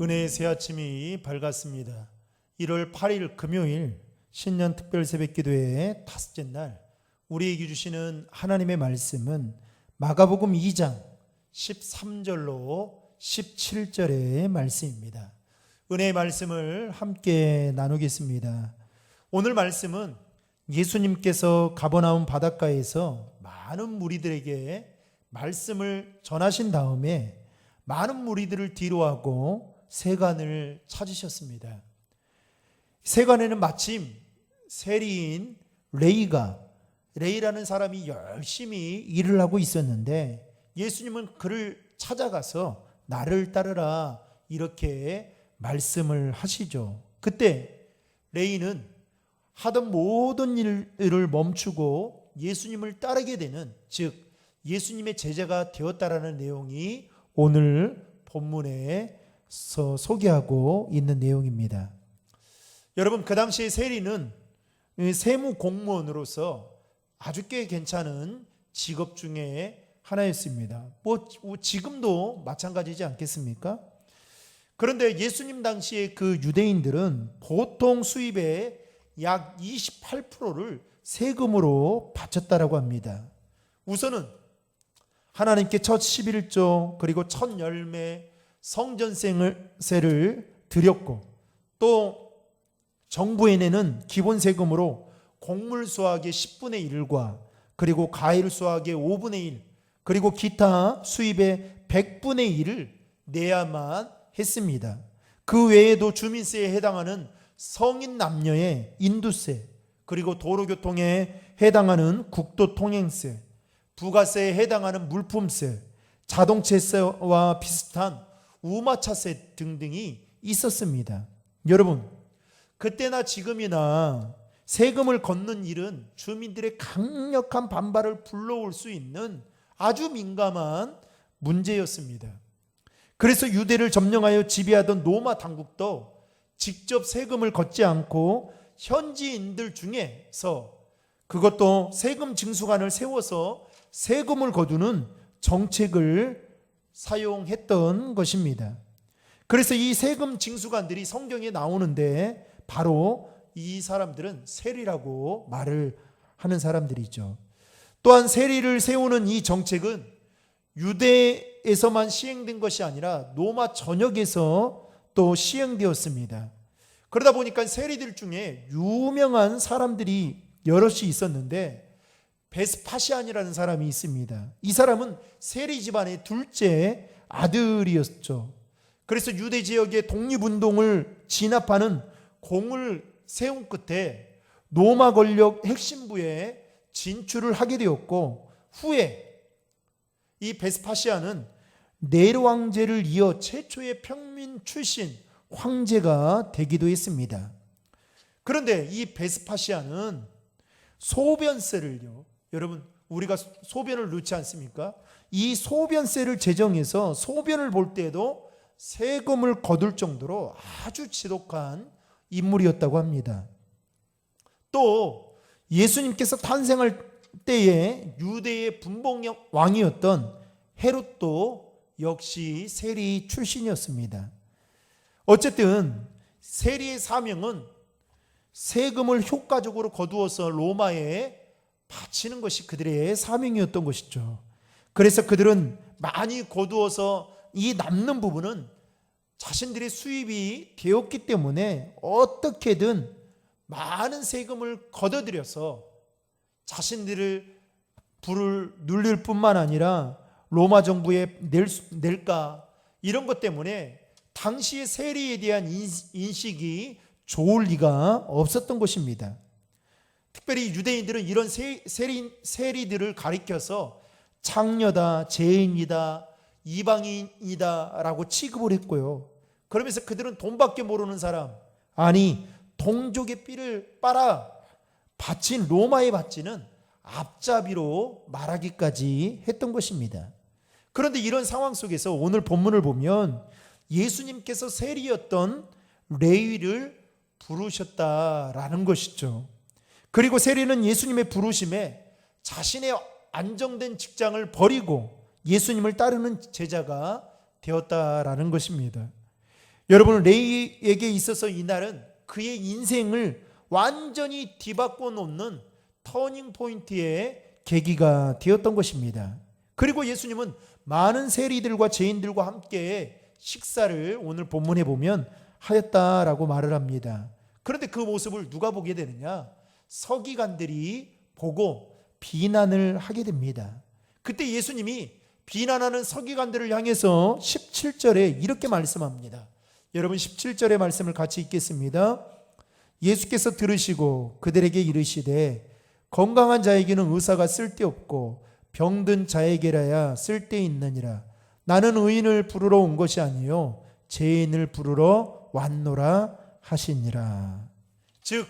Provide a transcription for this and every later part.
은혜의 새 아침이 밝았습니다. 1월 8일 금요일 신년 특별 새벽 기도의 다섯째 날, 우리에게 주시는 하나님의 말씀은 마가복음 2장 13절로 17절의 말씀입니다. 은혜의 말씀을 함께 나누겠습니다. 오늘 말씀은 예수님께서 가버나움 바닷가에서 많은 무리들에게 말씀을 전하신 다음에 많은 무리들을 뒤로하고 세간을 찾으셨습니다. 세간에는 마침 세리인 레이라는 사람이 열심히 일을 하고 있었는데, 예수님은 그를 찾아가서 나를 따르라 이렇게 말씀을 하시죠. 그때 레이는 하던 모든 일을 멈추고 예수님을 따르게 되는, 즉 예수님의 제자가 되었다라는 내용이 오늘 본문에서 소개하고 있는 내용입니다. 여러분, 그 당시에 세리는 세무 공무원으로서 아주 꽤 괜찮은 직업 중에 하나였습니다. 지금도 마찬가지지 않겠습니까? 그런데 예수님 당시에 그 유대인들은 보통 수입의 약 28%를 세금으로 바쳤다라고 합니다. 우선은 하나님께 첫 11조 그리고 첫 열매 성전세를 드렸고, 또 정부에내는 기본 세금으로 곡물 수확의 10분의 1과 그리고 과일 수확의 5분의 1 그리고 기타 수입의 100분의 1을 내야만 했습니다. 그 외에도 주민세에 해당하는 성인 남녀의 인두세, 그리고 도로교통에 해당하는 국도통행세, 부가세에 해당하는 물품세, 자동차세와 비슷한 우마차세 등등이 있었습니다. 여러분, 그때나 지금이나 세금을 걷는 일은 주민들의 강력한 반발을 불러올 수 있는 아주 민감한 문제였습니다. 그래서 유대를 점령하여 지배하던 로마 당국도 직접 세금을 걷지 않고 현지인들 중에서, 그것도 세금 징수관을 세워서 세금을 거두는 정책을 사용했던 것입니다. 그래서 이 세금 징수관들이 성경에 나오는데 바로 이 사람들은 세리라고 말을 하는 사람들이죠. 또한 세리를 세우는 이 정책은 유대에서만 시행된 것이 아니라 로마 전역에서 또 시행되었습니다. 그러다 보니까 세리들 중에 유명한 사람들이 여럿이 있었는데, 베스파시안이라는 사람이 있습니다. 이 사람은 세리 집안의 둘째 아들이었죠. 그래서 유대 지역의 독립운동을 진압하는 공을 세운 끝에 로마 권력 핵심부에 진출을 하게 되었고, 후에 이 베스파시안은 네로 왕제를 이어 최초의 평민 출신 황제가 되기도 했습니다. 그런데 이 베스파시안은 소변세를요, 여러분, 우리가 소변을 넣지 않습니까? 이 소변세를 제정해서 소변을 볼 때에도 세금을 거둘 정도로 아주 지독한 인물이었다고 합니다. 또 예수님께서 탄생할 때에 유대의 분봉 왕이었던 헤롯도 역시 세리 출신이었습니다. 어쨌든 세리의 사명은 세금을 효과적으로 거두어서 로마에 바치는 것이 그들의 사명이었던 것이죠. 그래서 그들은 많이 거두어서 이 남는 부분은 자신들의 수입이 되었기 때문에 어떻게든 많은 세금을 걷어들여서 자신들을 불을 눌릴 뿐만 아니라 로마 정부에 낼까, 이런 것 때문에 당시의 세리에 대한 인식이 좋을 리가 없었던 것입니다. 특별히 유대인들은 이런 세리들을 가리켜서 창녀다, 죄인이다, 이방인이다 라고 취급을 했고요. 그러면서 그들은 돈밖에 모르는 사람, 아니 동족의 삐를 빨아 바친 로마에 바치는 앞잡이로 말하기까지 했던 것입니다. 그런데 이런 상황 속에서 오늘 본문을 보면 예수님께서 세리였던 레위를 부르셨다라는 것이죠. 그리고 세리는 예수님의 부르심에 자신의 안정된 직장을 버리고 예수님을 따르는 제자가 되었다라는 것입니다. 여러분, 레위에게 있어서 이날은 그의 인생을 완전히 뒤바꿔 놓는 터닝 포인트의 계기가 되었던 것입니다. 그리고 예수님은 많은 세리들과 죄인들과 함께 식사를 오늘 본문에 보면 하였다라고 말을 합니다. 그런데 그 모습을 누가 보게 되느냐? 서기관들이 보고 비난을 하게 됩니다. 그때 예수님이 비난하는 서기관들을 향해서 17절에 이렇게 말씀합니다. 여러분, 17절의 말씀을 같이 읽겠습니다. 예수께서 들으시고 그들에게 이르시되 건강한 자에게는 의사가 쓸데없고 병든 자에게라야 쓸데있느니라. 나는 의인을 부르러 온 것이 아니요 죄인을 부르러 왔노라 하시니라. 즉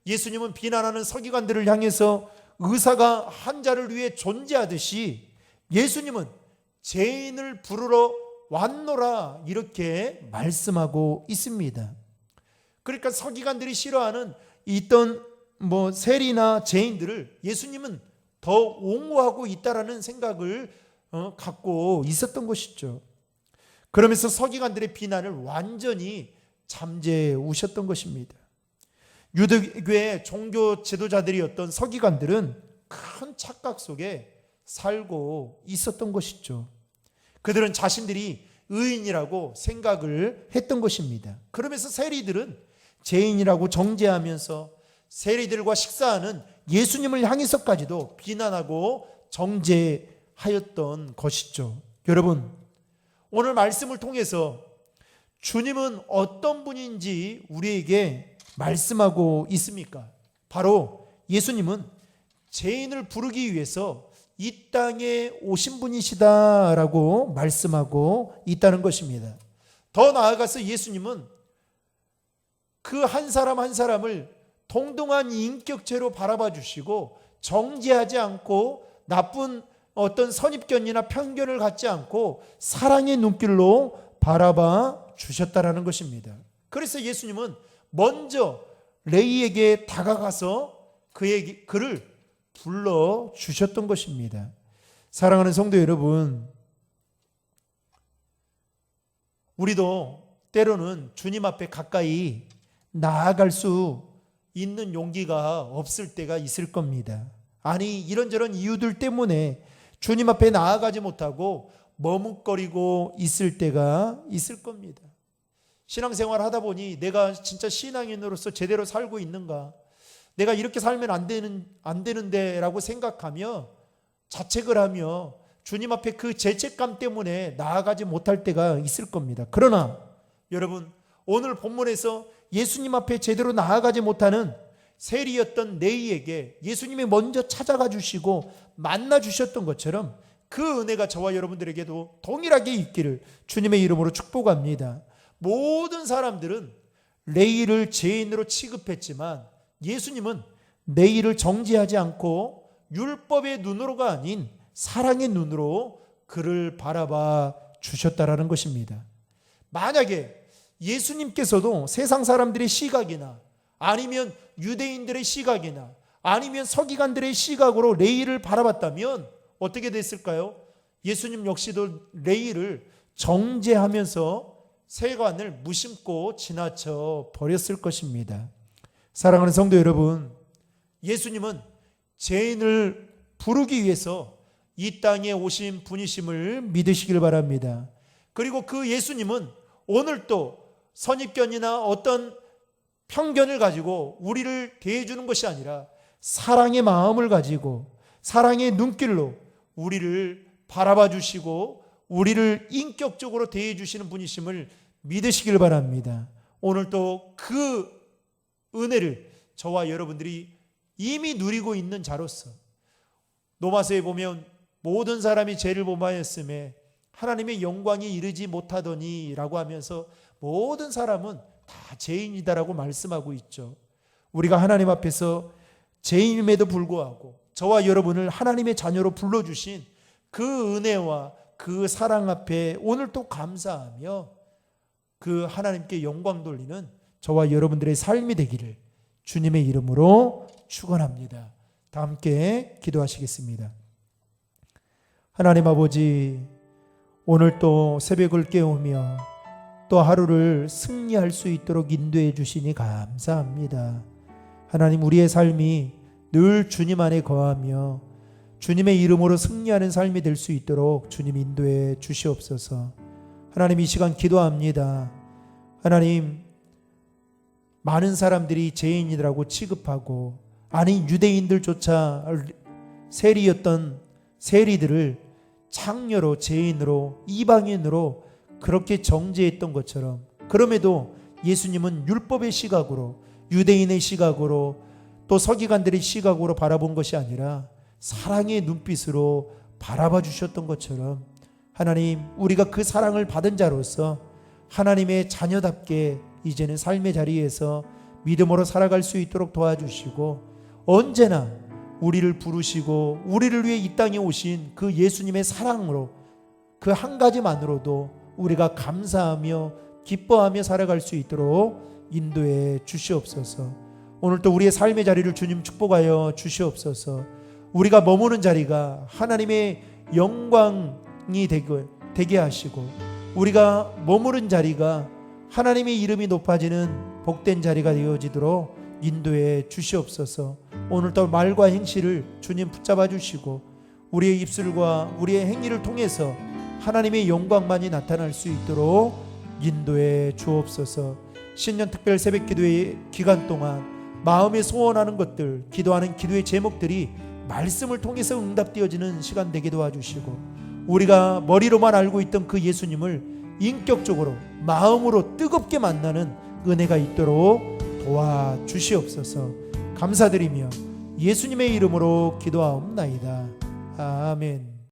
예수님은 비난하는 서기관들을 향해서 의사가 환자를 위해 존재하듯이 예수님은 죄인을 부르러 왔노라 이렇게 말씀하고 있습니다. 그러니까 서기관들이 싫어하는 있던 세리나 죄인들을 예수님은 더 옹호하고 있다라는 생각을 갖고 있었던 것이죠. 그러면서 서기관들의 비난을 완전히 잠재우셨던 것입니다. 유대교의 종교 지도자들이었던 서기관들은 큰 착각 속에 살고 있었던 것이죠. 그들은 자신들이 의인이라고 생각을 했던 것입니다. 그러면서 세리들은 죄인이라고 정죄하면서 세리들과 식사하는 예수님을 향해서까지도 비난하고 정죄하였던 것이죠. 여러분, 오늘 말씀을 통해서 주님은 어떤 분인지 우리에게 말씀하고 있습니까? 바로 예수님은 죄인을 부르기 위해서 이 땅에 오신 분이시다라고 말씀하고 있다는 것입니다. 더 나아가서 예수님은 그 한 사람 한 사람을 동등한 인격체로 바라봐 주시고 정죄하지 않고 나쁜 어떤 선입견이나 편견을 갖지 않고 사랑의 눈길로 바라봐 주셨다라는 것입니다. 그래서 예수님은 먼저 레위에게 다가가서 그를 불러 주셨던 것입니다. 사랑하는 성도 여러분, 우리도 때로는 주님 앞에 가까이 나아갈 수 있는 용기가 없을 때가 있을 겁니다. 아니, 이런저런 이유들 때문에 주님 앞에 나아가지 못하고 머뭇거리고 있을 때가 있을 겁니다. 신앙생활 하다 보니 내가 진짜 신앙인으로서 제대로 살고 있는가? 내가 이렇게 살면 안 되는데 라고 생각하며 자책을 하며 주님 앞에 그 죄책감 때문에 나아가지 못할 때가 있을 겁니다. 그러나 여러분, 오늘 본문에서 예수님 앞에 제대로 나아가지 못하는 세리였던 레위에게 예수님이 먼저 찾아가 주시고 만나 주셨던 것처럼 그 은혜가 저와 여러분들에게도 동일하게 있기를 주님의 이름으로 축복합니다. 모든 사람들은 레위를 죄인으로 취급했지만 예수님은 레위를 정죄하지 않고 율법의 눈으로가 아닌 사랑의 눈으로 그를 바라봐 주셨다라는 것입니다. 만약에 예수님께서도 세상 사람들의 시각이나 아니면 유대인들의 시각이나 아니면 서기관들의 시각으로 레위를 바라봤다면 어떻게 됐을까요? 예수님 역시도 레위를 정죄하면서 세관을 무심코 지나쳐 버렸을 것입니다. 사랑하는 성도 여러분, 예수님은 죄인을 부르기 위해서 이 땅에 오신 분이심을 믿으시길 바랍니다. 그리고 그 예수님은 오늘도 선입견이나 어떤 편견을 가지고 우리를 대해주는 것이 아니라 사랑의 마음을 가지고 사랑의 눈길로 우리를 바라봐 주시고 우리를 인격적으로 대해 주시는 분이심을 믿으시길 바랍니다. 오늘도 그 은혜를 저와 여러분들이 이미 누리고 있는 자로서 로마서에 보면 모든 사람이 죄를 범하였음에 하나님의 영광이 이르지 못하더니 라고 하면서 모든 사람은 다 죄인이다라고 말씀하고 있죠. 우리가 하나님 앞에서 죄인임에도 불구하고 저와 여러분을 하나님의 자녀로 불러주신 그 은혜와 그 사랑 앞에 오늘 또 감사하며 그 하나님께 영광 돌리는 저와 여러분들의 삶이 되기를 주님의 이름으로 축원합니다. 다 함께 기도하시겠습니다. 하나님 아버지, 오늘 또 새벽을 깨우며 또 하루를 승리할 수 있도록 인도해 주시니 감사합니다. 하나님, 우리의 삶이 늘 주님 안에 거하며 주님의 이름으로 승리하는 삶이 될 수 있도록 주님 인도해 주시옵소서. 하나님, 이 시간 기도합니다. 하나님, 많은 사람들이 죄인이라고 취급하고, 아니 유대인들조차 세리였던 세리들을 창녀로, 죄인으로, 이방인으로 그렇게 정죄했던 것처럼, 그럼에도 예수님은 율법의 시각으로, 유대인의 시각으로, 또 서기관들의 시각으로 바라본 것이 아니라 사랑의 눈빛으로 바라봐 주셨던 것처럼, 하나님, 우리가 그 사랑을 받은 자로서 하나님의 자녀답게 이제는 삶의 자리에서 믿음으로 살아갈 수 있도록 도와주시고, 언제나 우리를 부르시고 우리를 위해 이 땅에 오신 그 예수님의 사랑으로, 그 한 가지만으로도 우리가 감사하며 기뻐하며 살아갈 수 있도록 인도해 주시옵소서. 오늘 또 우리의 삶의 자리를 주님 축복하여 주시옵소서. 우리가 머무는 자리가 하나님의 영광이 되게 하시고, 우리가 머무는 자리가 하나님의 이름이 높아지는 복된 자리가 되어지도록 인도해 주시옵소서. 오늘 또 말과 행실을 주님 붙잡아 주시고, 우리의 입술과 우리의 행위를 통해서 하나님의 영광만이 나타날 수 있도록 인도해 주옵소서. 신년 특별 새벽 기도의 기간 동안 마음에 소원하는 것들, 기도하는 기도의 제목들이 말씀을 통해서 응답되어지는 시간 되게 도와주시고, 우리가 머리로만 알고 있던 그 예수님을 인격적으로 마음으로 뜨겁게 만나는 은혜가 있도록 도와주시옵소서. 감사드리며 예수님의 이름으로 기도하옵나이다. 아멘.